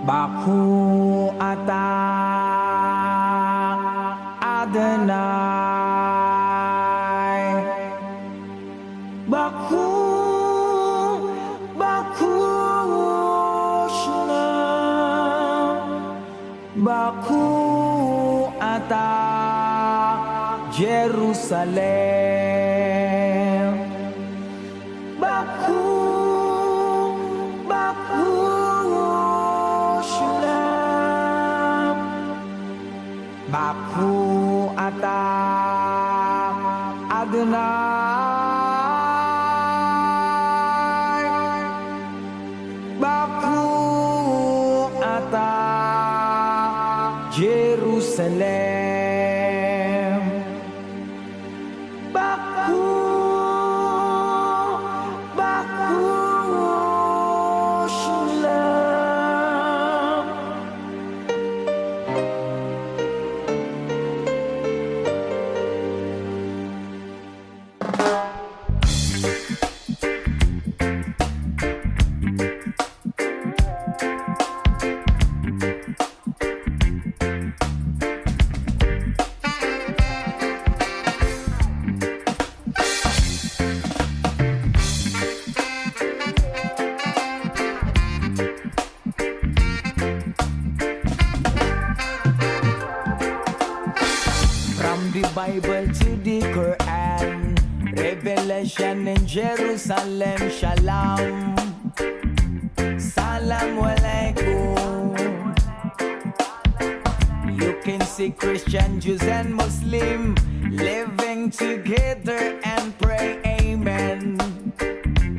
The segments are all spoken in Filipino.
Baku ata Adonai. Baku, Baku Shalom. Baku ata Jerusalem. Baku, Baku Shalom. Baku ata Adonai. Baku ata Jerusalem. Baku, Baku Shalom. From the Bible to the Quran, Revelation in Jerusalem, Shalom, Salam Alaikum. You can see Christian, Jews and Muslim living together and pray Amen.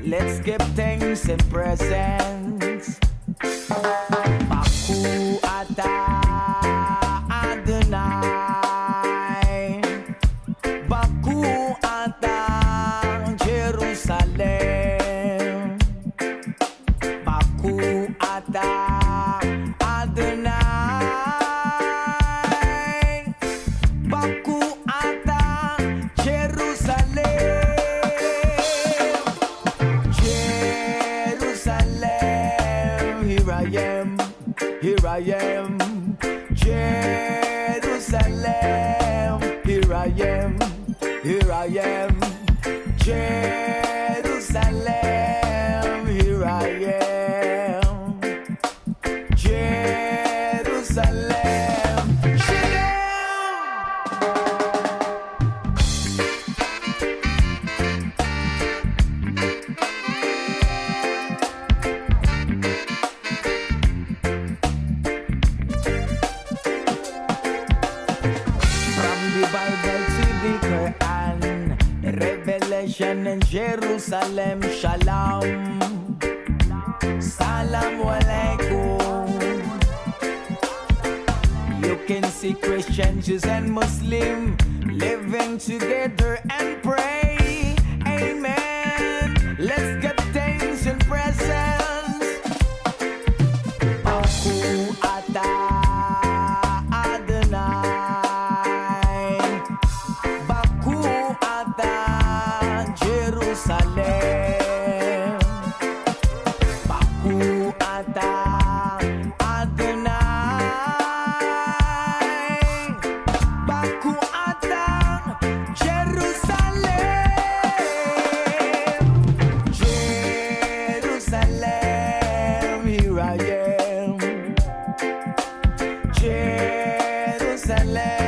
Let's give thanks and presents. Baku ata Adonai. Baku ata Jerusalem. Baku ata Adonai. Baku ata Jerusalem. Jerusalem, here I am, here I am. Jerusalem, here I am, here I am. Jerusalem, here I am. Jerusalem, from the Bible to the Quran, Revelation in Jerusalem, Shalom, Salam Alaikum. You can see Christian, Jews and Muslim living together and pray Amen. Let's give thanks and presents. Baku ata Adonai. Baku ata Jerusalem. Baku ata Adonai. Baku ata Jerusalem. Jerusalem, here I am. Jerusalem,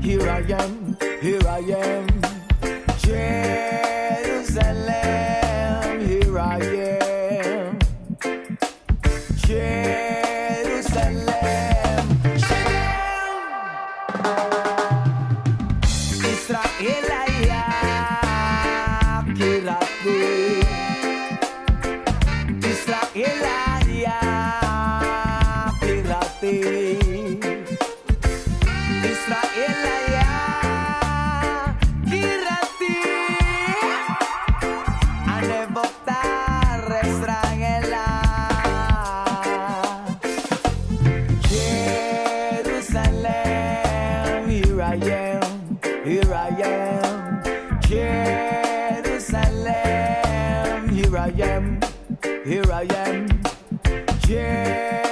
here I am, here I am. Jerusalem, here I am. Jerusalem, Israel ayak kirati. Israel ayak kirati. Israel ayak kirati. Ane votar Israel. Jerusalem, here I am, here I am. Jerusalem, here I am, here I am. Jerusalem.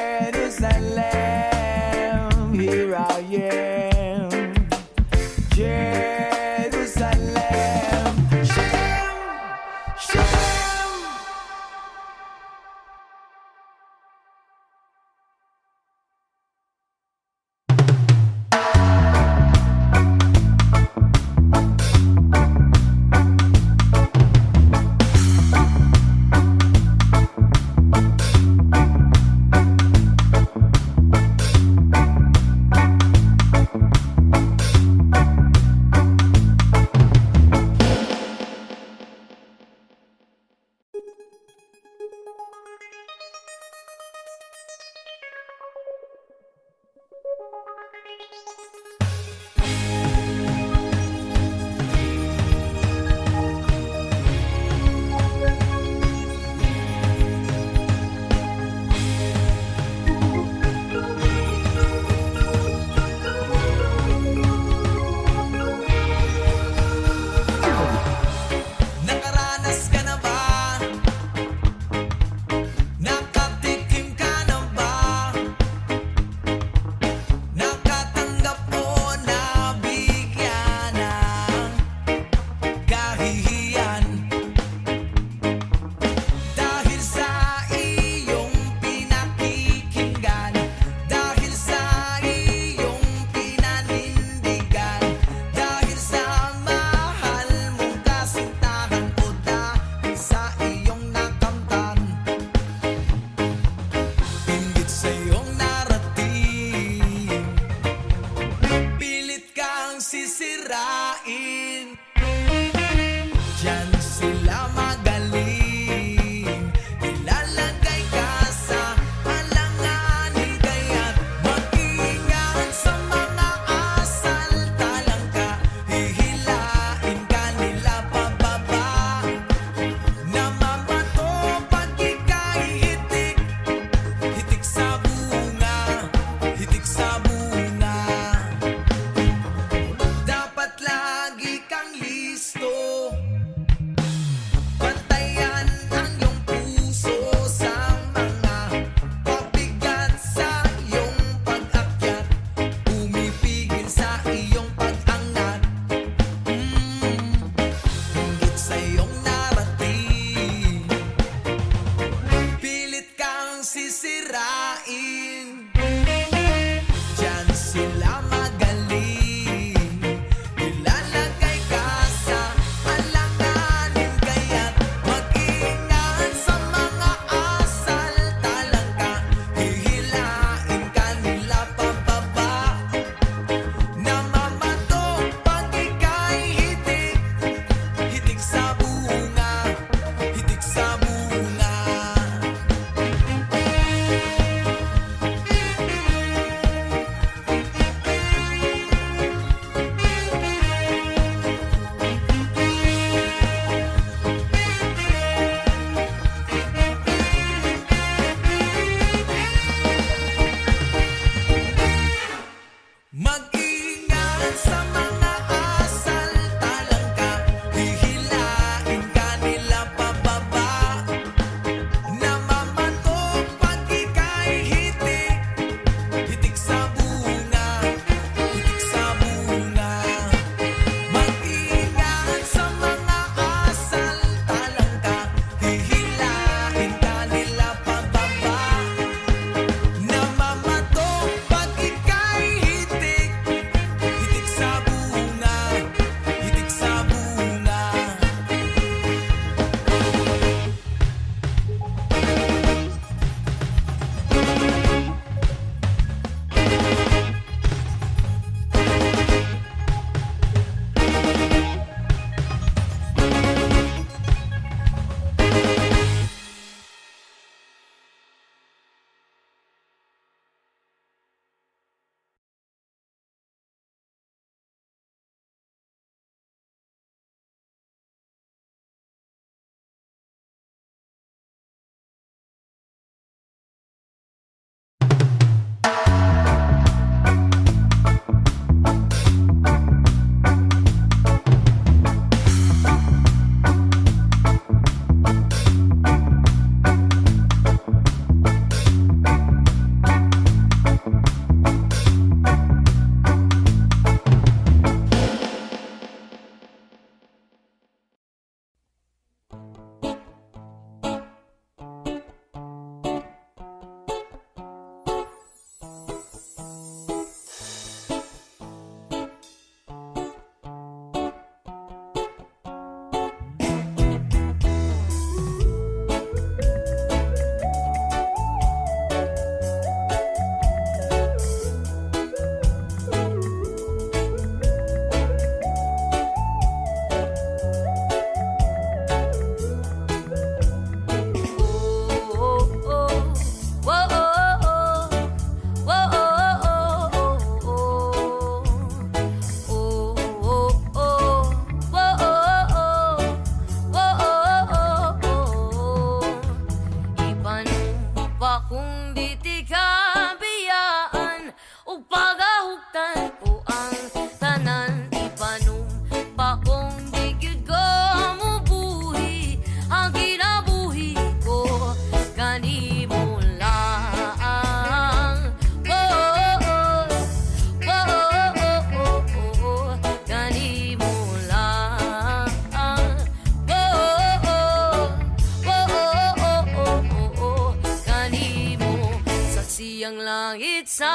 pilit sa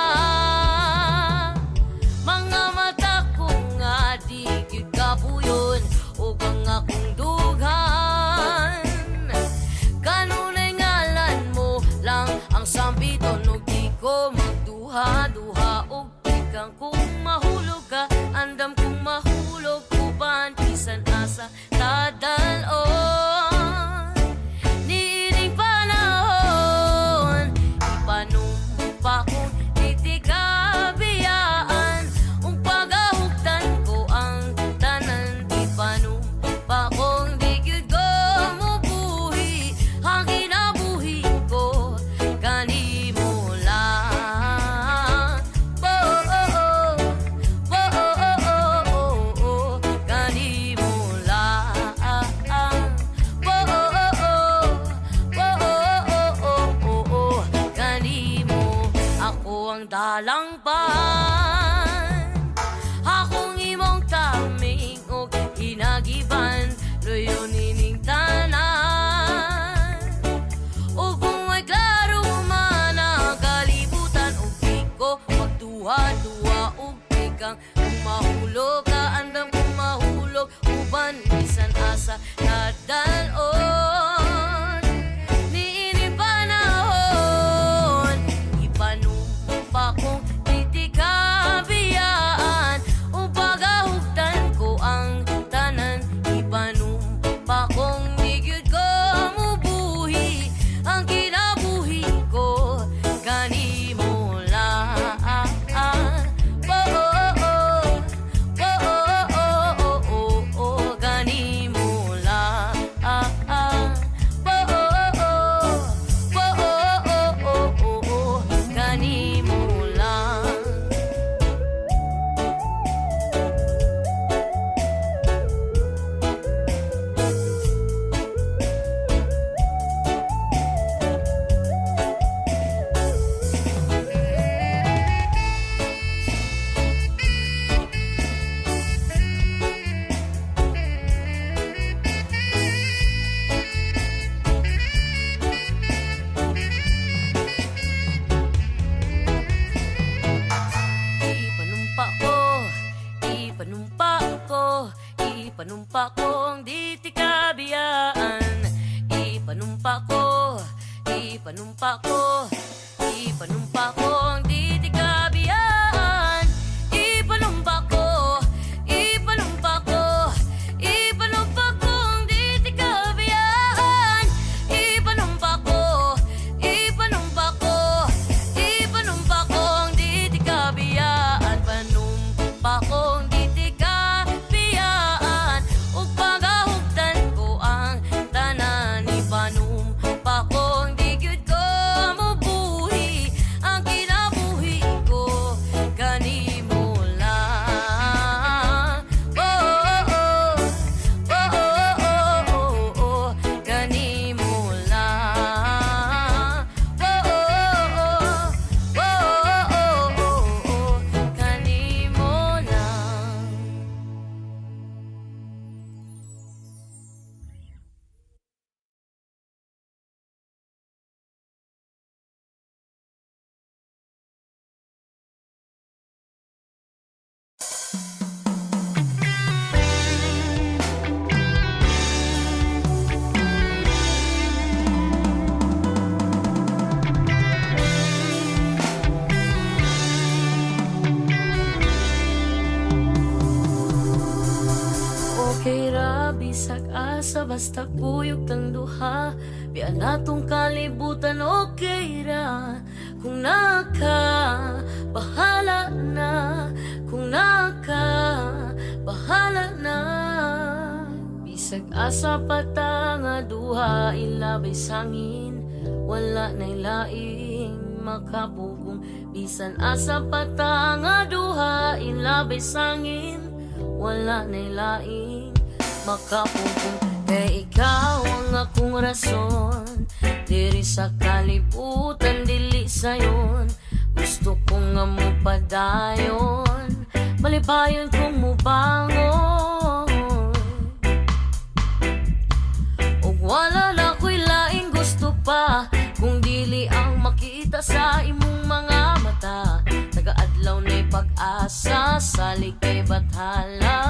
mga mata ko nga di gyud kapuyon ug ang akong dughan. Kanunay ngalan mo lang ang sambiton ug di ko magduha-duha ug ikang kung mahulog ka andam kung mahulog uban bisan asa tadalon. Niining panahon ipanumpa kong titikabiyaan ung pagahugtan ko ang tanan ipanumpa kong di gyud ko mubuhi ang kinabuhi ko kanimo lang. Kanimo lang. Kanimo ako ang dalangpan, akong imong taming og hinagiban loyo nining tanan. Ug kung may klaro man ang kalibutan ug di ko magduha-duha ug ikang kung mahulog ka andam kung mahulog uban bisan asa nadalon. Niini panahon ipanumpa kong titikabiyaan ug pagahugtan ko ang tanan ipanumpa kong di gyud ko mubuhi ang kinabuhi ko kanimo lang. Kanimo lang. Kanimo lang. Ipanumpa kong di tikabiyaan. Ipanumpa kong di tikabiyaan. Ipanumpa kong di tikabiyaan. Ipanumpa kong di tikabiyaan. Panumpa kong di tikabiyaan ug pagahugtan ko ang tanan ipanumpa kong di gyud ko mubuhi ang kinabuhi ko kanimo lang. Kanimo lang. Kanimo lang. Okay ra bisag asa basta kuyog tang duha biya natong kalibutan okay ra kung naka bahala na kung naka bahala na bisag asa pata nga duha ilabay sangin wala nay laing makapugong bisan asa pata nga duha ilabay sangin wala nay laing makapugong kay ikaw ang akong rason diri sa kalibutan dili sayon gusto ko nga mo padayon malipayon kong mubangon ug wala na ko'y laing gusto pa kung dili ang makita sa imong mga mata asa salig kay bathala.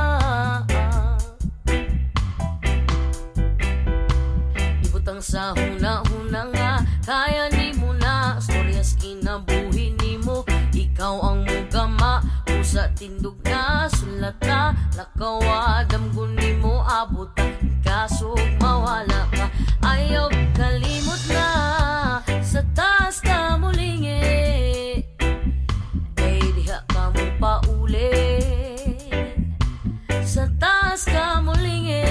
Ibutang sa huna-huna nga kaya ni mo na storyas kinabuhi ni mo. Ikaw ang mugama usa tindog na sulat na lakaw damgon ni mo abot kasog mawala ka. Ayaw kalimot na sa taas ka mulingi kay diha ka mo pauli. Sa taas ka mulingi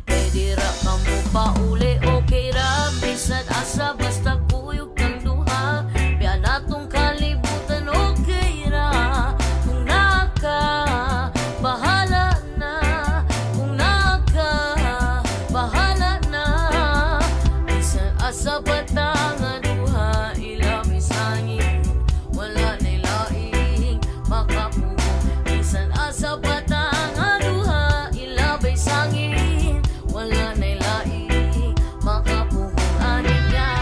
kay dira ka mo pauli. Okay ra bisan asa basta kuyog kang duha biya natong kalibutan. Okay ra kung naka bahala na, kung naka bahala na. Bisan asa batang duha ilami sangin wala nilaing makapugo. Bisan asa batang duha ilabay sangin wala nilaing makapugo. Aniya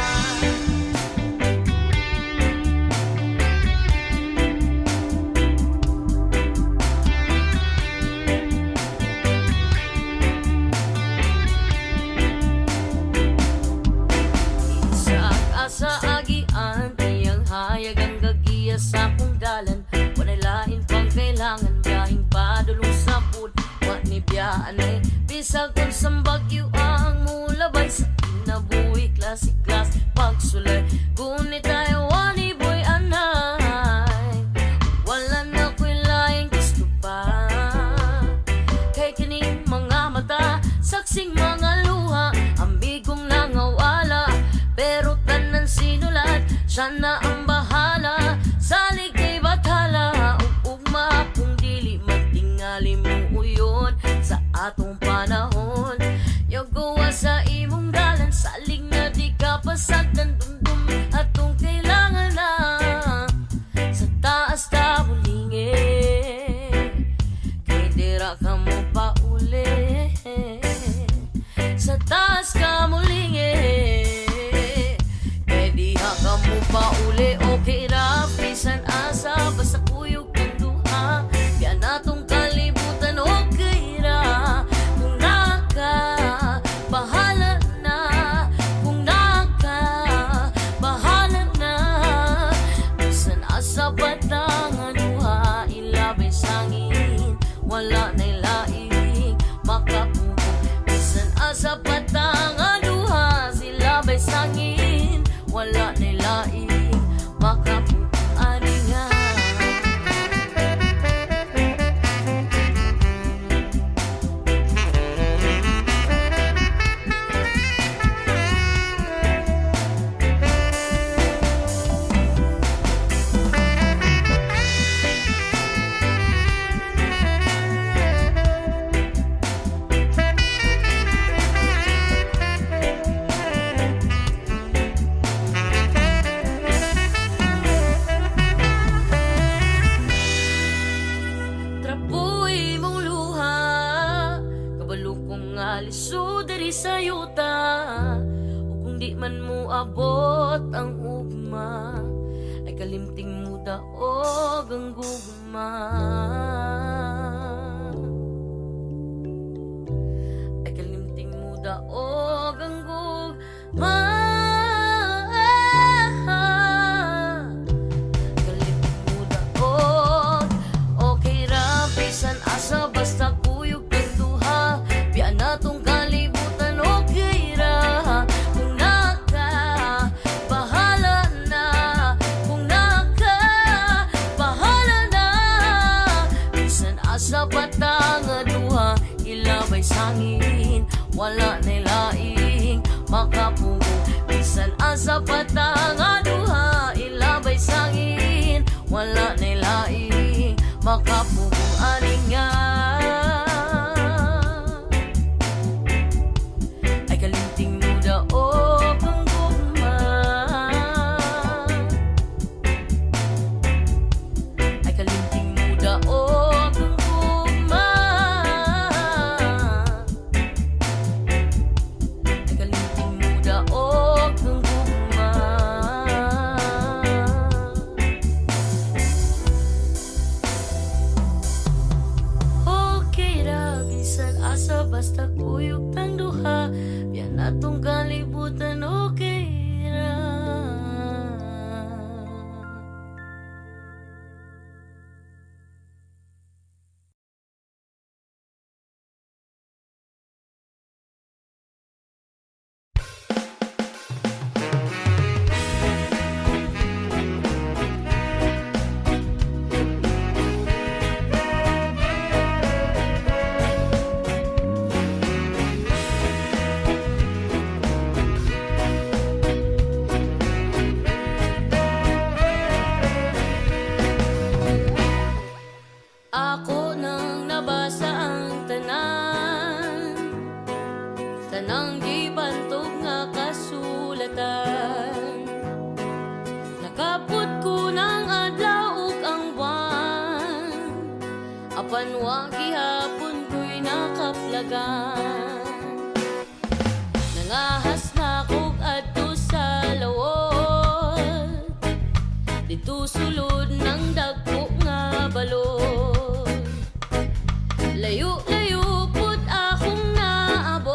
sa agian tiyang hayag ang gagiya sa kong dalan. Walay lain pang kailangan biyahing padulong sa pud wa ni biyaan ay bisag kung sambagyo ang mulabay sa kinabuhi. Classic class pagsulay gunit tayo wani boy anay. Wala na ko'y laing gusto pa kay kining mga mata saksing mga luha ambigong nangawala. Pero tanan sinulat siya na ang bahala. Salig kay bathala ugma kung dili magtingali mo uyon sa atong panahon. Yogowa sa imong dalan salig na di ka pasagdan dumdum atong kailangan na. Sa taas ka mulingi kay dira ka mo pauli. Sa taas ka mulingi kamu pauli. Okay ra bisan asa basta kuyog kang duha biya natong kalibutan. Okay ra kung naka bahala na, kung naka bahala na. Bisan asa batang duha ilabay sangin wala na'y laing makapugo. Bisan asa batang duha silabay sangin wala nilaing makapuaningan. Trapoy mong luha kabalo kong aliso diri sa yuta. O kung di man mo abot ang ugma ay kalimting mo daog ang gugma. Ay kalimting mo daog ang gugma. Asa basta kuyog kang duha biya natong kalibutan. Okay ra kung naka bahala na, kung naka bahala na. Bisan asa batang duha ilabay sangin wala nilaing makapugo. Bisan asa batang duha ilabay sangin wala nilaing makapugo. Aningan ay kalinting mo daog ang gugma. Ay kalinting mo daog ang gugma. Ay kalinting mo daog ang gugma. atong kalibutan okay ra. Ako nang nabasa ang tanan, tanang gibantog nga kasulatan. Nakaput ko ng adlaw ug ang buwan, apan wa gihapon ko'y nakaplagan. Nangahas na kog adto sa lawot, dito sulod ng dagko nga balot. Layo-layo pud akong naabot,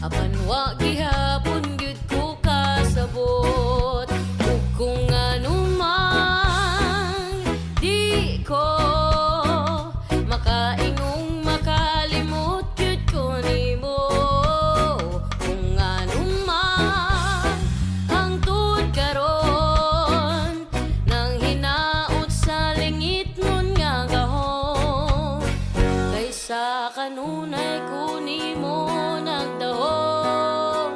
apan wa gihapon gyud ko kasabot. Ug kung anuman di ko makaingong makalimot gyud ko nimo. Kung anuman hangtod karon nang hinaot sa lingit nun nga gahom, kaysa kanunay ko nimo nagdahom.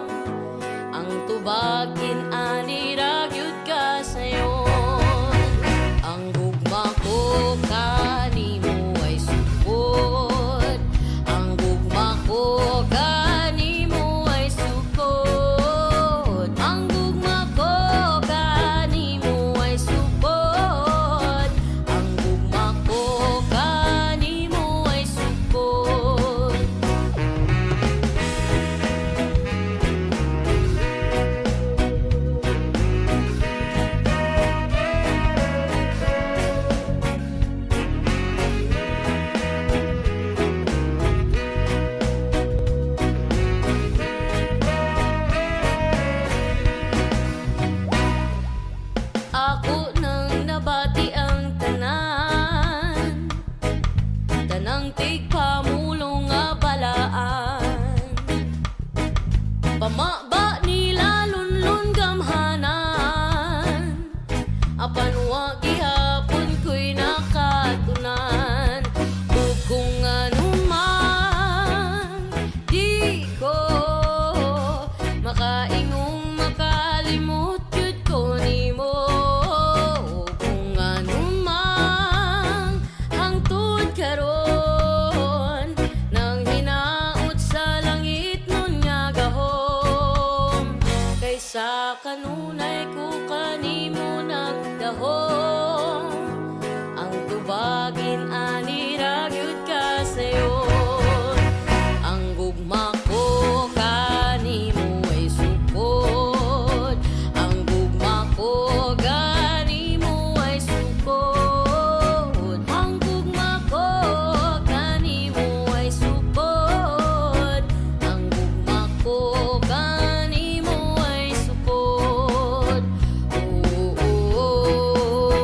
Ang tubagin ani ra gyud ka sayon, ang gugma ko kanimo ay sukod. Ang gugma ko kanimo ay sukod. Ang gugma ko kanimo ay sukod. Ang gugma ko kanimo ay sukod. Ako nang nabati ang tanan, tanang tigpamulong nga balaan. Pamaba nila lunlun gamhanan, apan wa gihapon ko'y nakatunan. Ug kung anuman di ko makaingong makalimot gyud ko nimo. Kung anuman hangtod karon nang hinaot sa langit nun nga gahom, kaysa kanunay ko kanimo nagdahom. Ang tubagin ani ra gyud ka sayon, ang gugma ko kanimo ay sukod. Ang gugma ko kanimo ay sukod. Ang gugma ko kanimo ay sukod. Ang gugma ko kanimo ay sukod. Oh, oh, oh.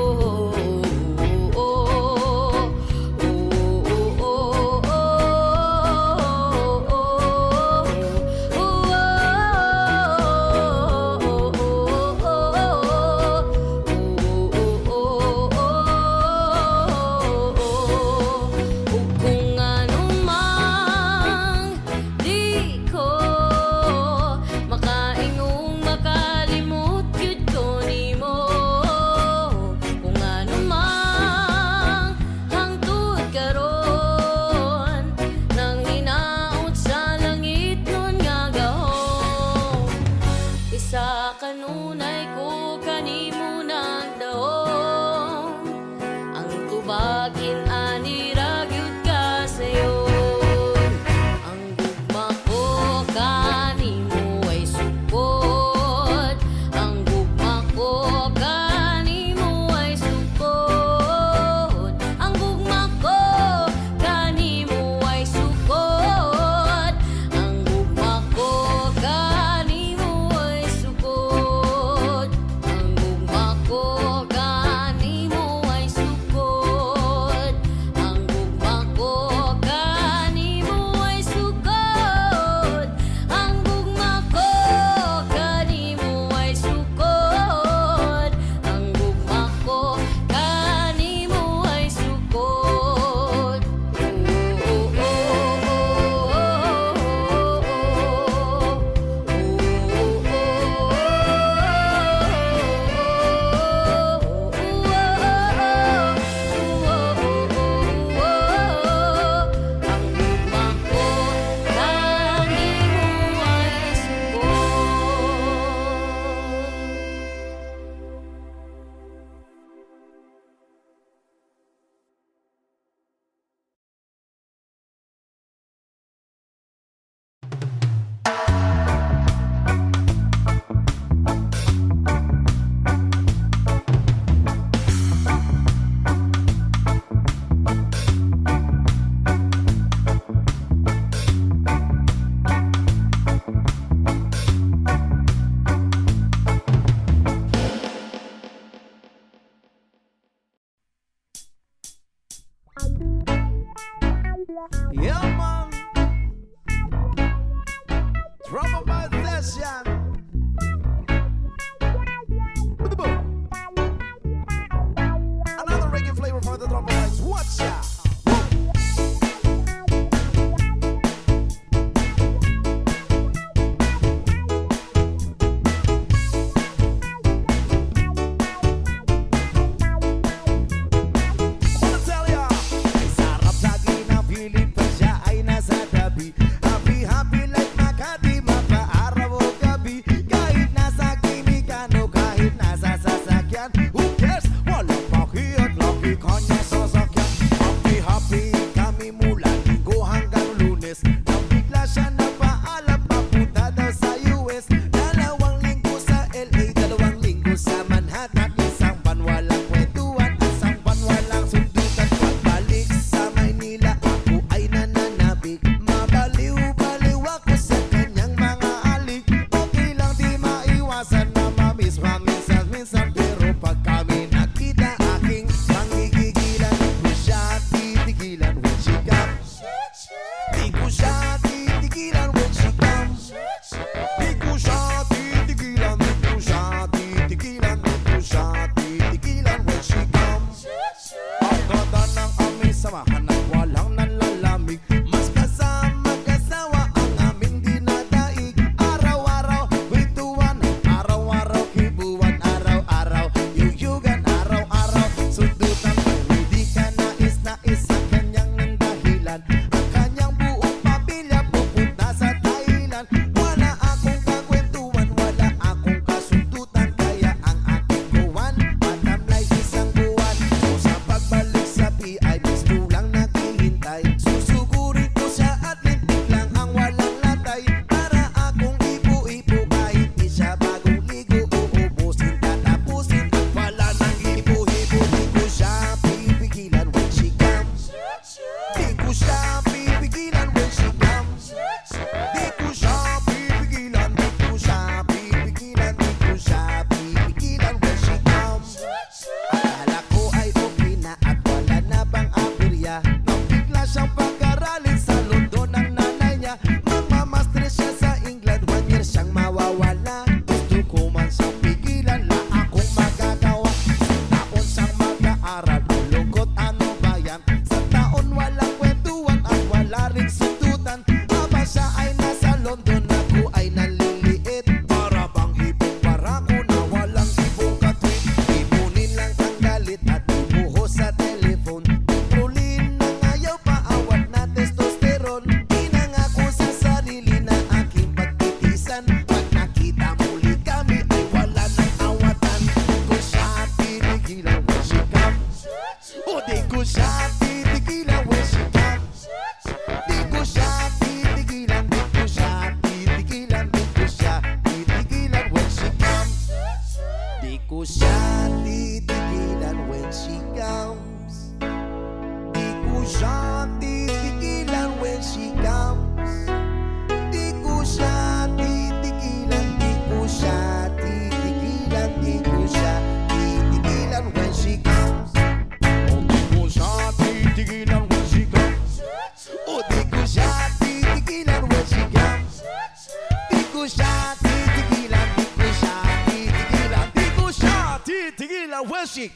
Music!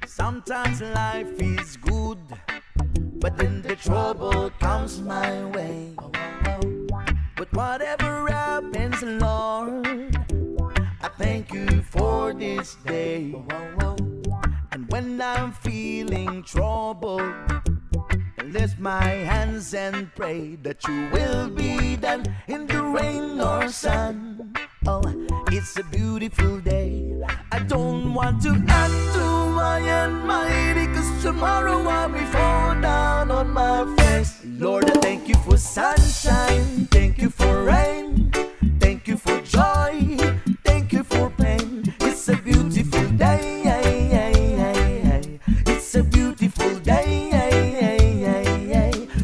Sometimes life is good, but then the trouble comes my way. But whatever happens, Lord, I thank you for this day. And when I'm feeling troubled, I lift my hands and pray that you will be done in the rain or sun. Oh, it's a beautiful day. I don't want to act too high and mighty, 'cause tomorrow I'll be fall down on my face. Lord, I thank you for sunshine, thank you for rain, thank you for joy, thank you for pain. It's a beautiful day. It's a beautiful day.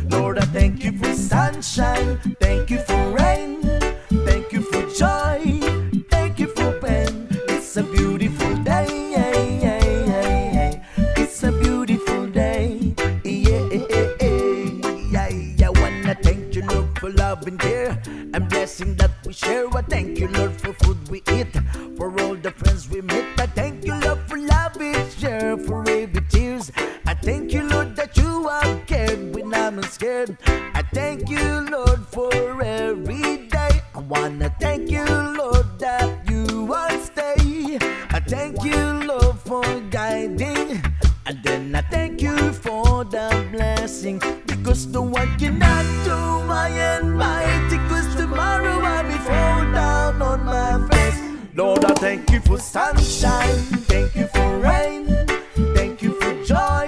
Lord, I thank you for sunshine, thank you for rain, thank you for joy, thank you for pain. It's a beautiful day. It's a beautiful day. I wanna thank you, Lord, for love and care and blessing that we share. I thank you, Lord, for food we eat, for all the friends we meet. I thank you, Lord, for love we share, for every tears. I thank you, Lord, that you have cared when I'm scared. I thank you, Lord, for every day. I wanna thank you, Lord, that you will stay. I thank you, Lord, for guiding. And then I thank you for the blessing, because no one cannot do my and mighty, 'cause tomorrow I'll be fall down on my face. Lord, I thank you for sunshine, thank you for rain, thank you for joy,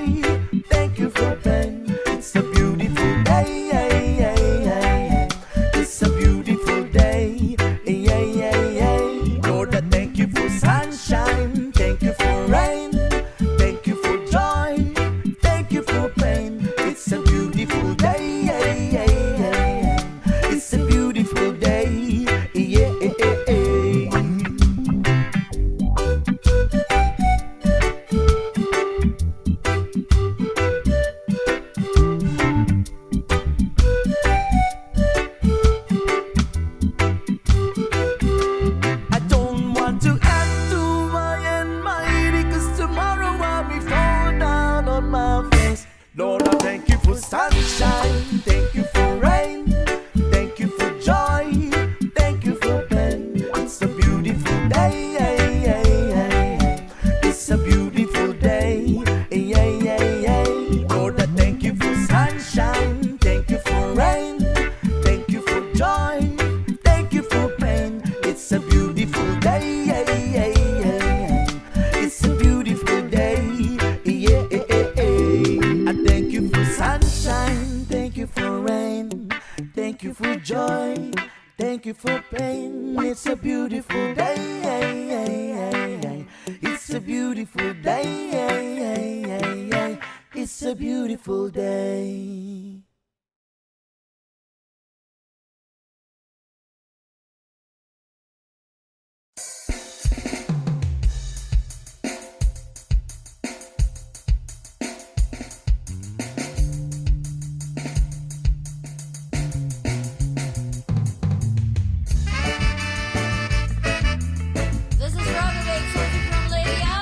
thank you for pain. It's a beautiful day. It's a beautiful day. Lord, I thank you for sunshine, thank you for rain, thank you for joy, thank you for pain. It's a beautiful day. It's a beautiful day. I don't want to act too high and mighty, 'cause tomorrow I'll be fall down on my face. Lord, I thank you for sunshine, thank you for rain, thank you for joy, thank you for pain. It's a beautiful day. It's a beautiful day. Lord, I thank you for sunshine, thank you for rain, thank you for joy, thank you for pain. It's a beautiful day. It's a beautiful day. I thank you for sunshine, thank you for rain, thank you for joy, thank you for pain. It's a beautiful day. It's a beautiful day. It's a beautiful day. This is Robbie Bates working from Lady I.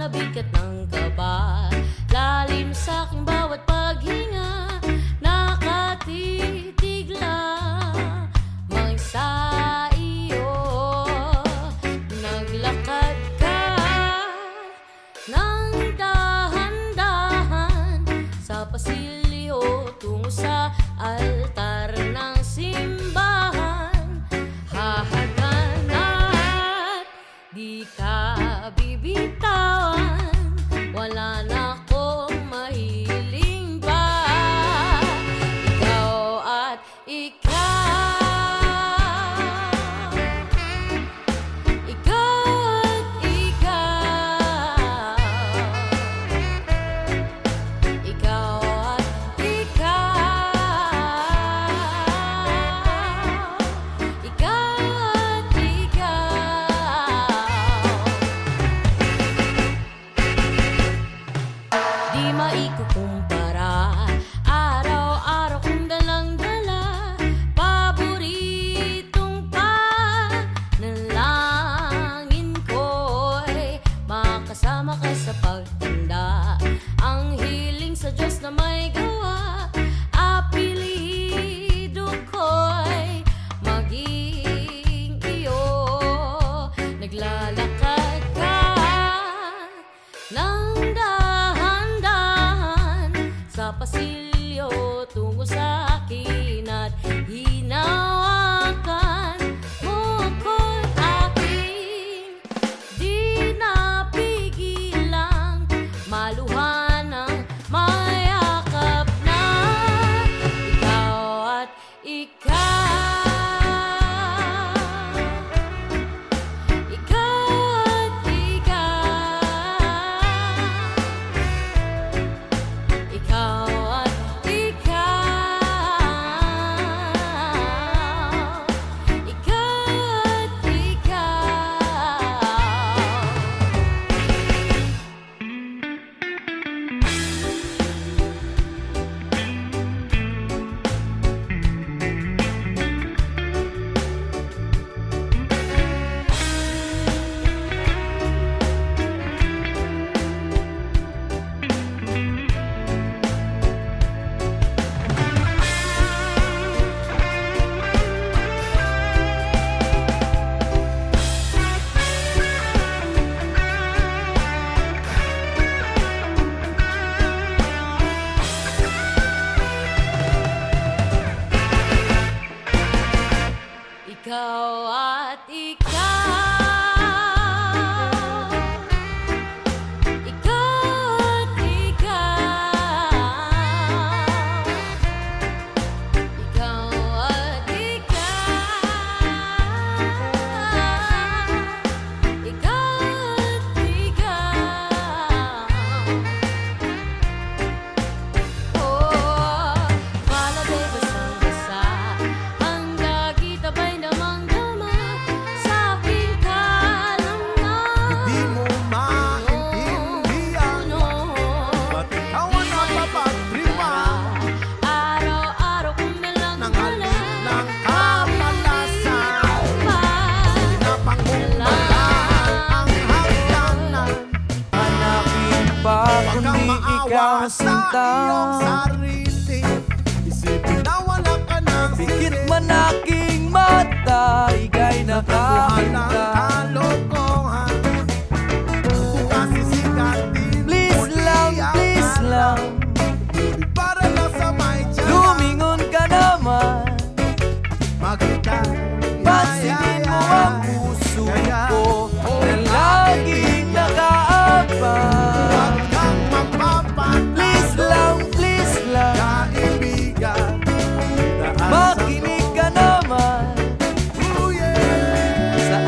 nabigat ng kaba. Lalim sa aking bawat paghinga, nakatitig lamang sa iyo. Naglakad ka ng dahan-dahan sa pasilyo tungo sa altar ng simbahan. Hahatan at di ka bibitawan, wala na akong mahiling pa. Ikaw at ikaw, ikaw at ikaw, ikaw at ikaw, ikaw at ikaw. Di maikukumpara, araw-araw kong dalang-dala, paboritong panalangin ko'y makasama ka sa pagtanda. Ang hiling sa Diyos na may gawa, apelido ko'y maging iyo. Naglalakad ka ng dahan-dahan sa pasilyo tungo sa akin at hinawakan mo ako'y aking di napigilang maluhan ng mayakap na. Ikaw at ikaw, ikaw at ikaw, ikaw at ikaw, ikaw at ikaw at ikaw, ikaw at ikaw, ikaw at ikaw, ikaw at ikaw. Oh, palagay basang-basa, ang dagit abay damang-dama sa aking kalamnan. Di mo maintindihan, ba't ikaw ang napapatrima Araw-araw kong nalang ng halik ng kapalasan? Napangumbalaan ang hagdanan. Hanapin pa Huwag kundi kang ikaw maawa sa sinta. iyong sarili. Isipin na wala ka ng Pikit sisi. man aking mata, ika'y Buhalang nakakita. kalokohan, bukas sisikatin Please muli lang, ang please araw. lang, Ngunit para lang sa may tiyaga, lumingon ka naman. makita Pansinin mo ang puso ko na laging nakaabang. Huwag kang Please lang, please lang, kaibigan. Daan sa makinig ka naman Oh yeah. sa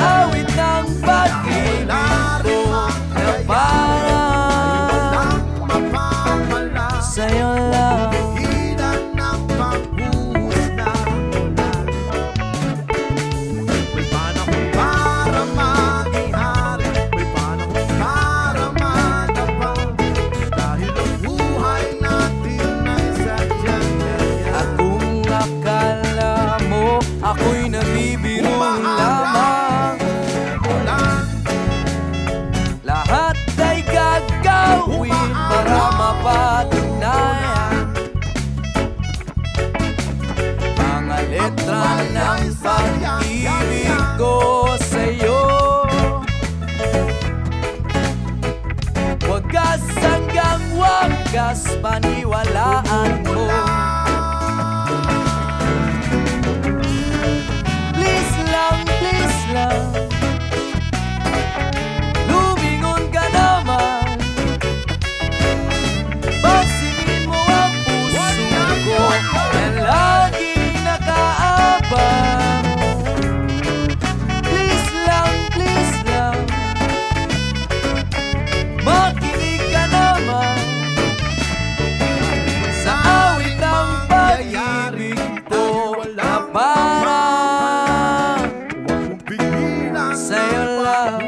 mas paniwalaan mo. Please lang, lumingon ka naman. Pansinin mo ang puso ko na laging nakaabang. Please lang, makinig ka naman sa awit ng pag-ibig ko na parang sa'yo lang.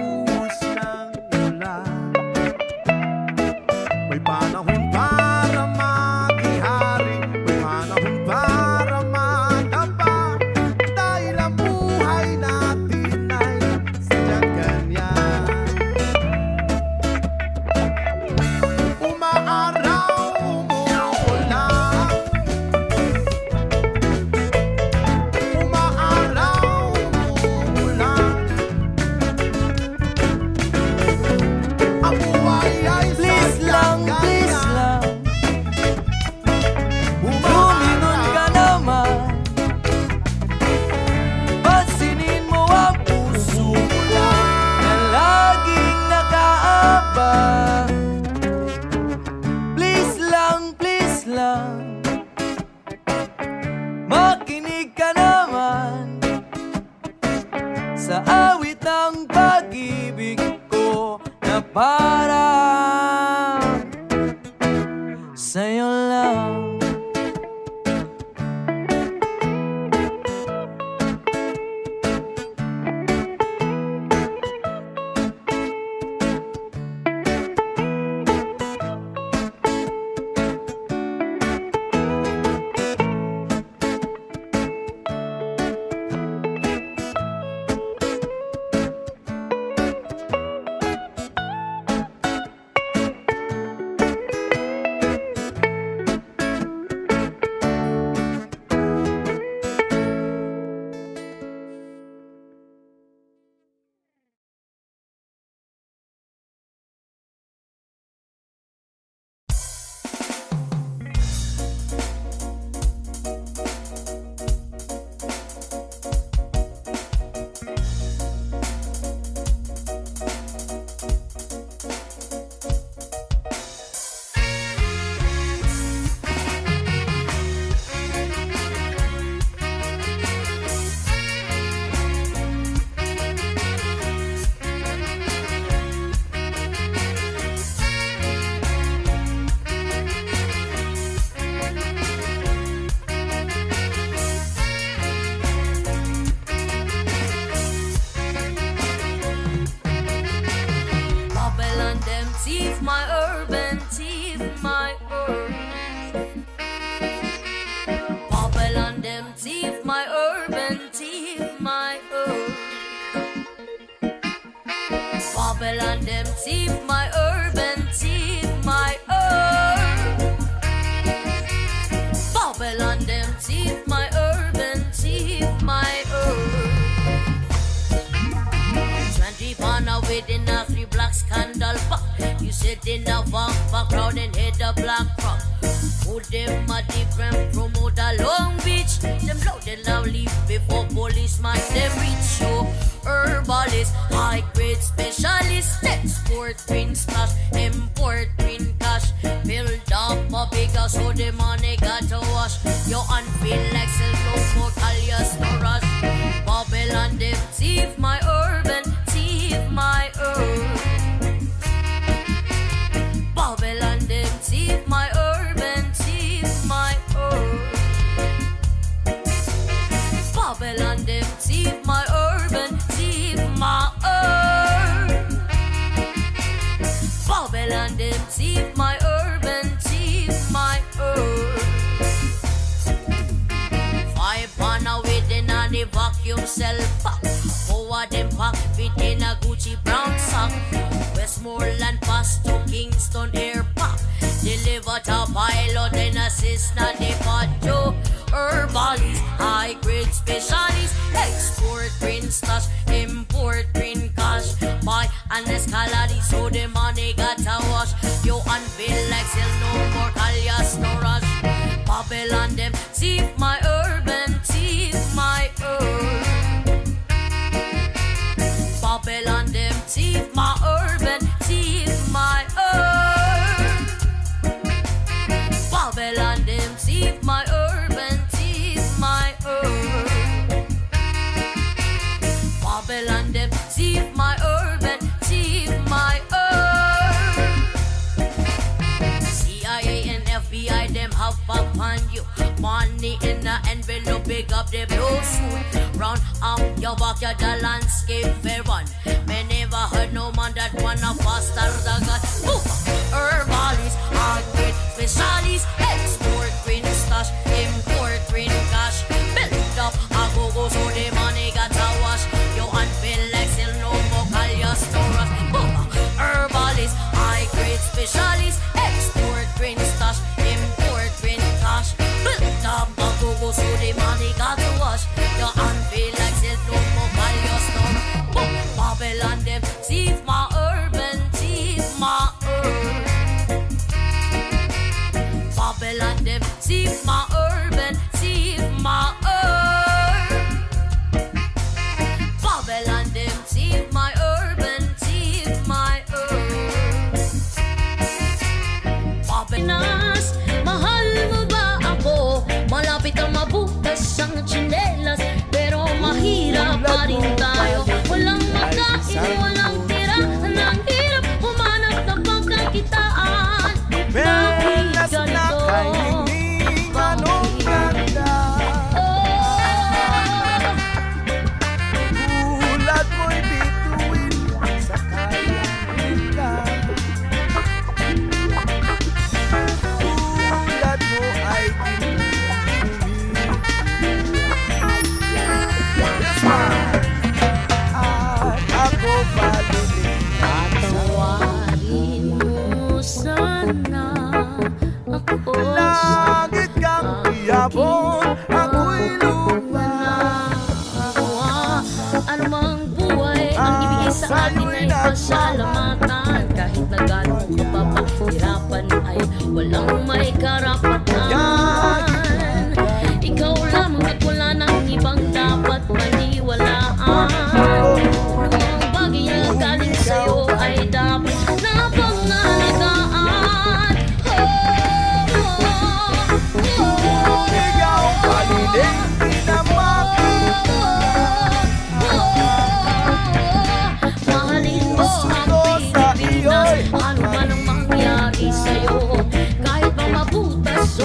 May panahon para maghihari, may panahon para magtapa, dahil ang buhay natin ay sadyang ganyan. Umaaraw, umuulan, umaaraw, umuulan, ang buhay ay Please lang, ganyan. lumingon ka naman. Pansinin mo ang puso ko na laging nakaabang. Please lang, makinig ka naman sa awit ng pag-ibig ko na parang sa'yo lang. Babylon them thief my urban, thief my urban. Babylon them thief my urban, thief my urban. Babylon them thief my urban, thief my urban. Babylon them thief my urban, thief my urban. 20 pound within a 3 black scandal pop. You sit in the background and hit the black crop. Who them a different promote a Long Beach. Them loud and loud leave before policeman them reach you. Herbalist, high grade specialist, export green stash, import green cash. Build up a bigger so the money got to wash. You unfeel like sell no more alias no rush. Babylon them thief my urban, thief my urban. Babylon them thief my urban, thief my urban. Babylon them thief my urban, thief my urban. Babylon them thief my urban, thief my urban. 5 pound within a the vacuum cell pack. Forward them pack within a Gucci brown sack. Westmoreland pass to Kingston Air Park. Deliver to pilot and assist na the pacho. Herbalist, high grade specialist, export green stash, import green cash. Buy an escalade so the money got to wash. You unveil like sell no more. Babylon them thief my urban, thief my herb. Babylon them thief my urban, thief my herb. Babylon them thief my urban, thief my herb. CIA and FBI them have upon you. Money in the envelope, big up them no suit. Round up your backyard, the landscape fair run. Me never heard no man that wanna faster the gun. Herbalist, agri, specialist, export green stash, import green cash. Build up a go-go so the money got a wash. You unfeel like still no more call your stores. Herbalist, high-grade specialist, export green stash, import green cash. Build up a go-go so the money got a wash. You unfeel like still no more call your stores. Babylon them thief my urban, thief my herb. Babylon them thief my urban, thief my herb. Babylon them thief my urban, thief my herb. Papinas, mahal mo ba ako? Malapit ang mabutas ang tsinelas, pero mahirap pa rin tayo. Walang makain, walang tira, ang hirap humanap ng pagkakitaan. Belas na kaining anong ganda. Ulat mo'y bituin sa kayanin ka. Ulat mo ay kinumumi. Yes, ma'am. At ako paliling Tawarin mo sana ako langit kang iyabon, ako'y lupa. Anumang buhay ang ibigay sa atin ay pasalamatan. Kahit na gano'n ka papahirapan ay walang may karapatan. Ikaw lamang at wala nang ibang dapat paniwalaan. Anumang bagay na galing sa'yo ay dapat na pangalagaan. Ikaw paliling pinamaki. Mahalin mo ang Pilipinas, ano man ang mangyari sa'yo. Kahit pa mabutas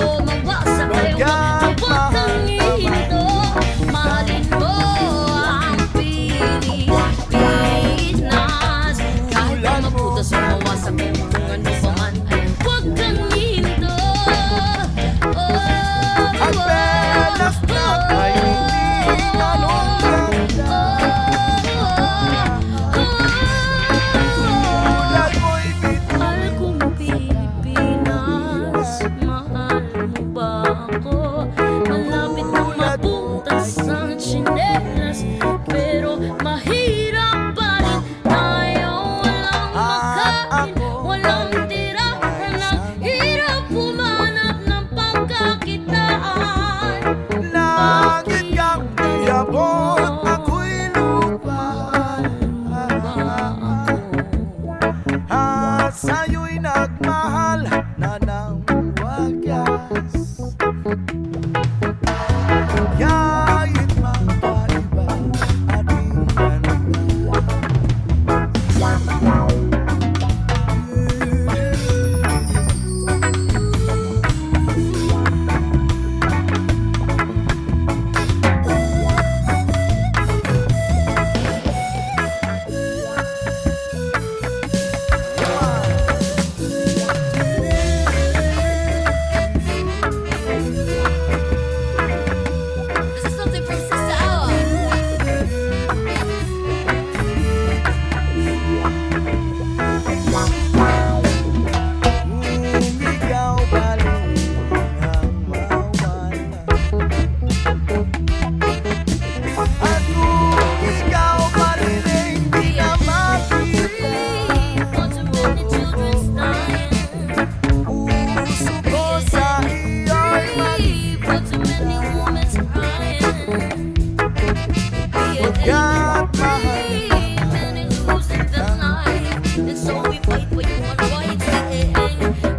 for human rights.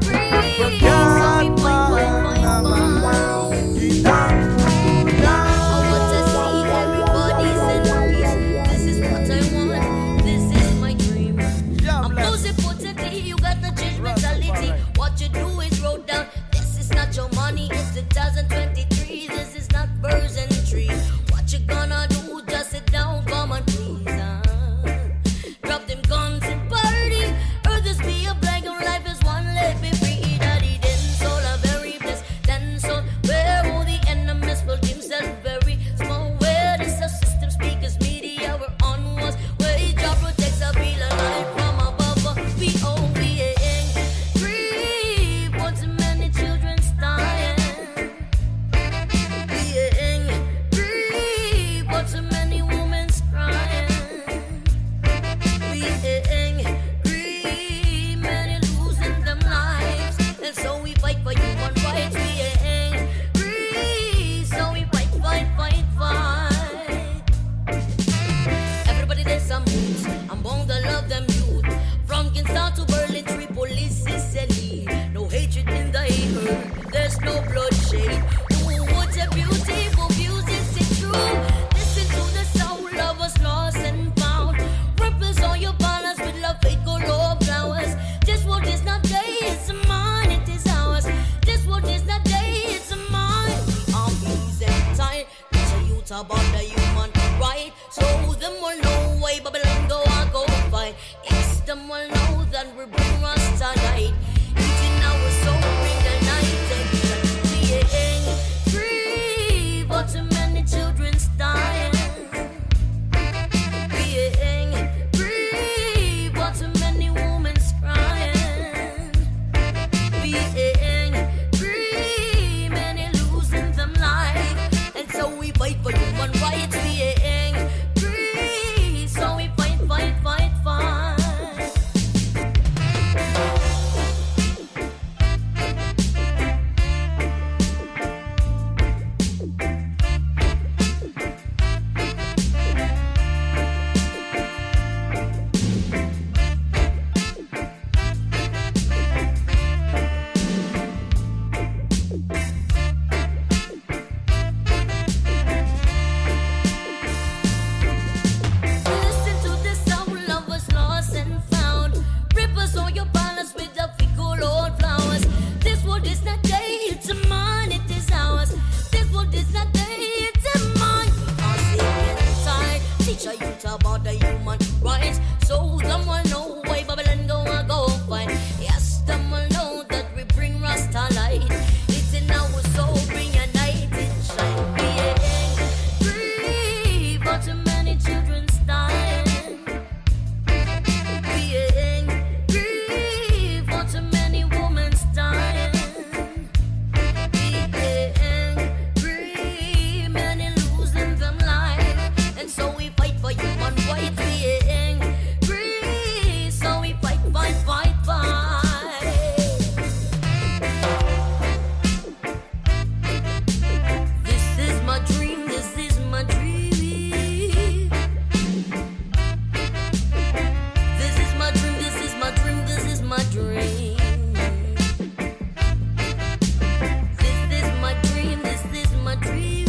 Free, so we Yan fight, fight, naman fight. kitang I want to see everybody's in peace. This is what I want. This is my dream. I'm posing potently. You got the change mentality. What you do is roll down. This is not your money. It's 2023. This is not birds and trees. What you gonna do? Just sit down, come on, please. Drop them guns and party. Earth is be a blank on life is one. Let me free. Daddy, then soul are very blessed. Then soul where all the enemies will themselves very small. Where the system speakers, media, we're on wars. Where each job protects a feel alive from above. We free. For too many children's dying. Being free. For too many women's crying. Being free. Many losing them lives. And so we fight for human rights. Being free. So we fight, fight, fight, fight. Everybody there's some roots among the love them youth. From Kingston to Berlin, Tripoli, Sicily. No hatred in the earth, there's no bloodshed. Oh, what a beautiful views, is it true? Listen to the soul of us lost and found. Ripples on your balance with love, faith, color, flowers. This world is not day, it's mine, it is ours. This world is not day, it's mine. We are peace and time. Teach a youth about the human right. So them will know why Babylon go and go fight. It's them will know that we bring us tonight. Eating our soul, bring the night and being free. For too many children's dying. Being free. For too many women's crying. Being free. Many losing them life. And so we fight for human rights. Being free. So we fight, fight, fight, fight. Listen to the soul of us lost and found. Rivers on your balance with the fickle old flowers. This world is not day, it's mine, it is ours. This world is not day, it's mine. Our sick time, teach a youth about the human rights. So them will know why Babylon go and go fight. Yes, them will know that we bring Rasta light. It's in our soul, bring a night and shine. Being free. For too many children's dying. Being free. For too many women's dying. Being free. Many losing them life. And so we fight for human rights. Being free. So we fight, fight, fight, fight. This is my dream, this is my dream. This is my dream, this is my dream, this is my dream. This is my dream, this is my dream.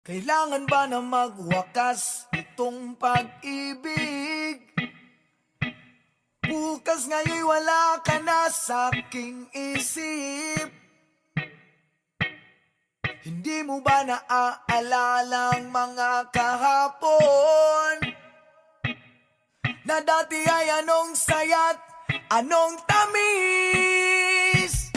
Kailangan ba na magwakas itong pag-ibig? Bukas nga'y wala ka na sa aking isip. Hindi mo ba naaalala ang mga kahapon? na dati ay anong sayat, anong tamis.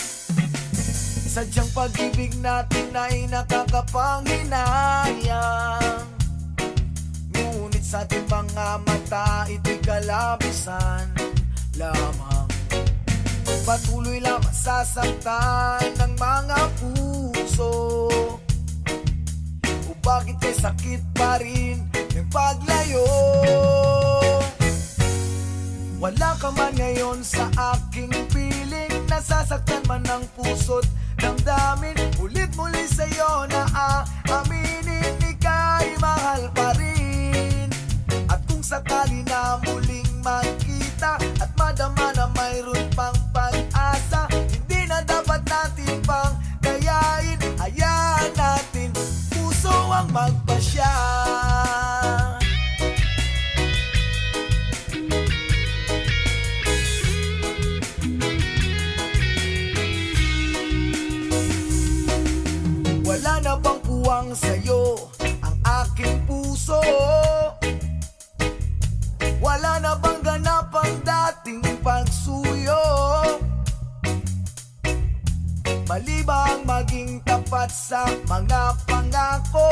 Sadyang pag-ibig natin ay nakakapanghinayang, ngunit sa ating mga mata ito'y kalabisan lamang. Patuloy lang masasaktan ng mga puso, o bakit kay sakit pa rin ng paglayo? Wala ka man ngayon sa aking piling, nasasaktan man ng puso't damdamin. Ulit muli sa'yo na aaminin, ika'y mahal pa rin. At kung sakali na muling magkita at madama na mayroon pang pag-asa, hindi na dapat natin pang kayain. Hayaan natin puso ang magpasya. Wala na bang kuwang sa'yo ang aking puso? Wala na bang ganap ang dating pagsuyo? Mali ba ang maging tapat sa mga pangako?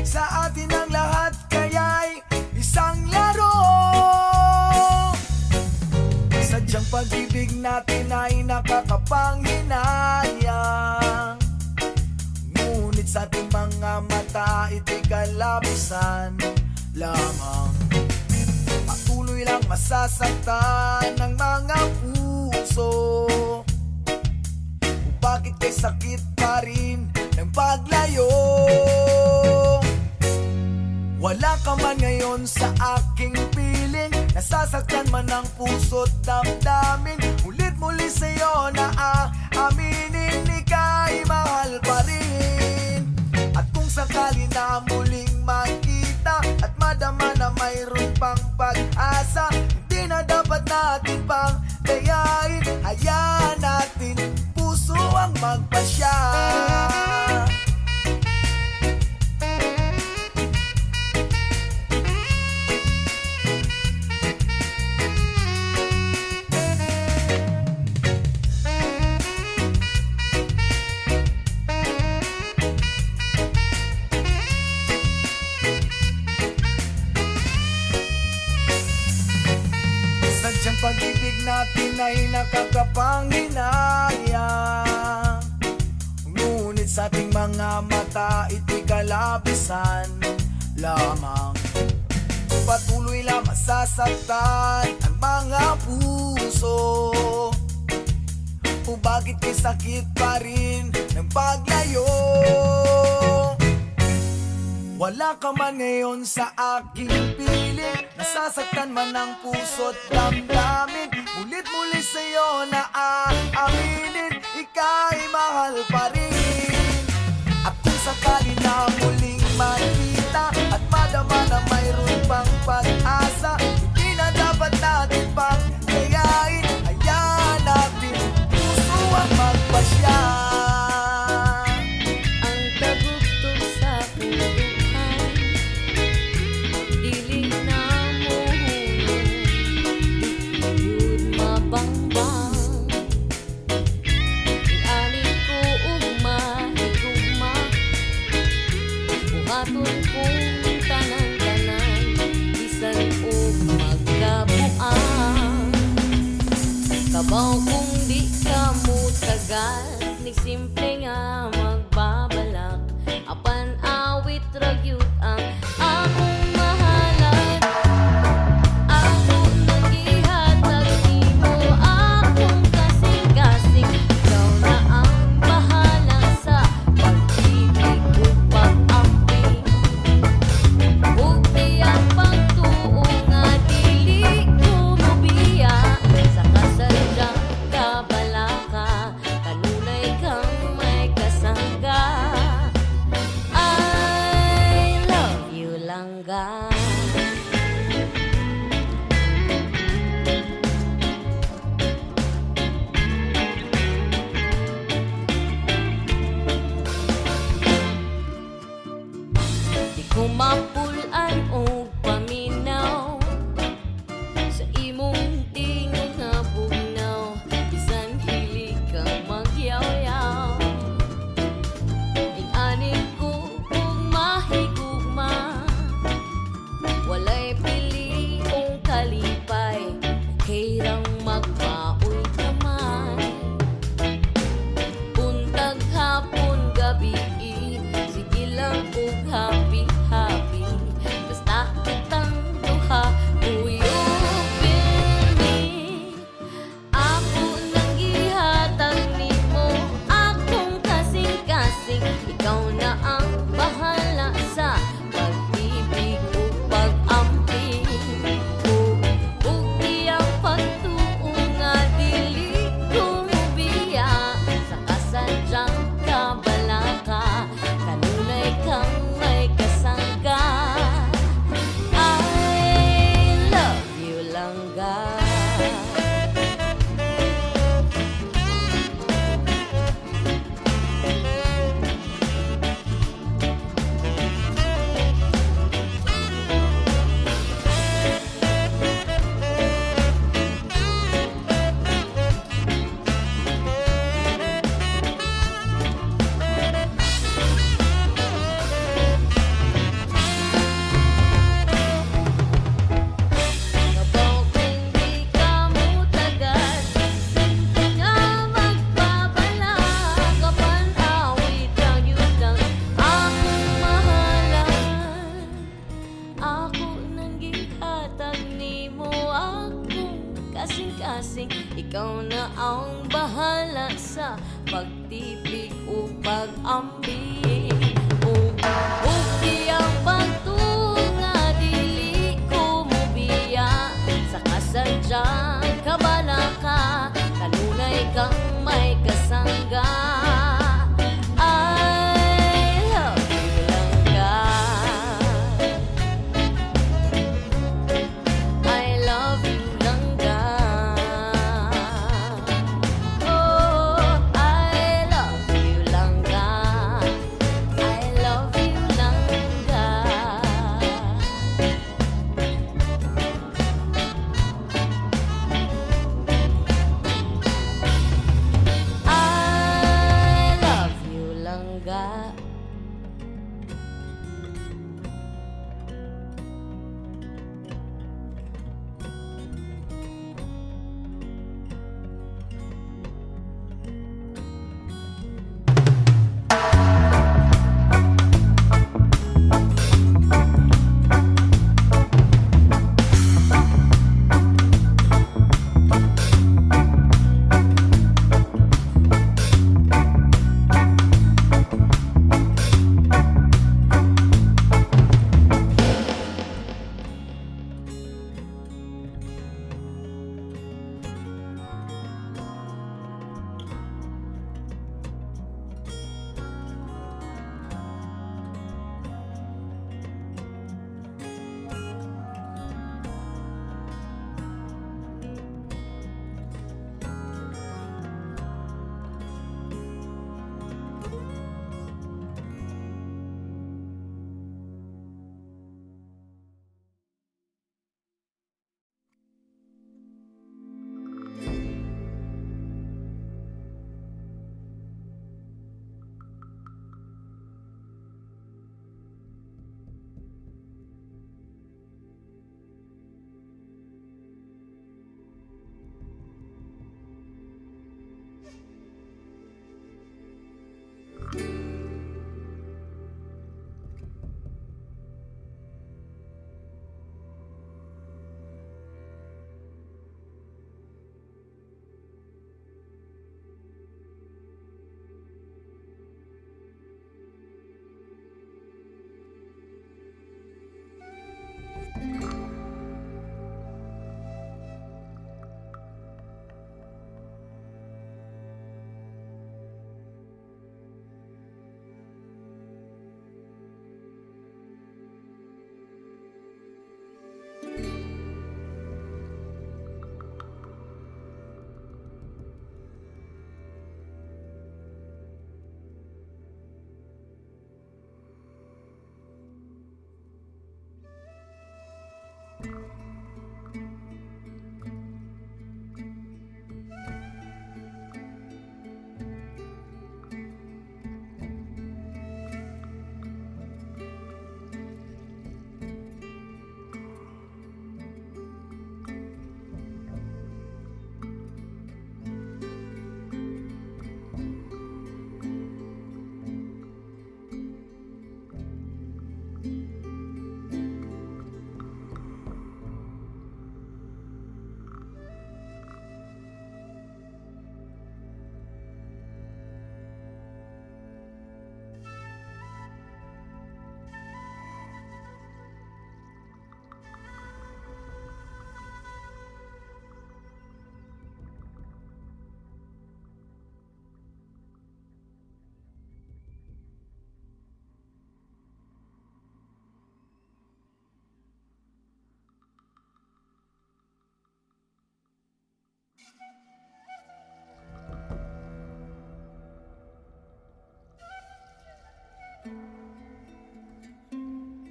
Sa atin ang lahat kaya'y isang laro. Sadyang pag-ibig natin ay nakakapanghinayang, ngunit sa ating mga mata ito'y kalabisan lamang. Patuloy lang masasaktan ng mga puso, o bakit kay sakit pa rin ng paglayo? Wala ka man ngayon sa aking piling, nasasaktan man ng puso't damdamin. Ulit muli sa'yo na aaminin, ika'y mahal pa rin. At kung sakali na muling makita at madama na mayroon pang pag-asa, hindi na dapat natin pang dayain. Hayaan natin puso ang magpasya. Sadyang pag-ibig natin ay nakakapanghinayang, ngunit sa ating mga mata ito'y kalabisan lamang. Patuloy lang masasaktan ang mga puso, o bakit kay sakit pa rin ng paglayo? Wala ka man ngayon sa aking piling, nasasaktan man ng puso't damdamin. Ulit muli sa'yo na aaminin, ika'y mahal pa rin. At kung sakali na muling makita at madama na mayroon pang pag-asa, hindi na dapat natin pang kayain. Hayaan natin puso ang magpasya. Ang tagugtog sa puduhan, dili na mo hulog, di yun mabangbang. Iani ko ugma, higugma, buhaton kong tanan-tanan, bisan og magkabuan. Kabaw kung di ka mo tagal, ni simple nga magbabalak, apan awit ragyut ang akong mahalan. Ako nag-ihatag nimo akong kasing-kasing, ikaw na ang bahala sa pag-ibig ug pag-amping. Ug tiyang pagtuo nga dili ko mobiya, sa kasadyang kabalaka, kanunay kang may kasangga. I love you langga. Di ko mapulan o paminaw,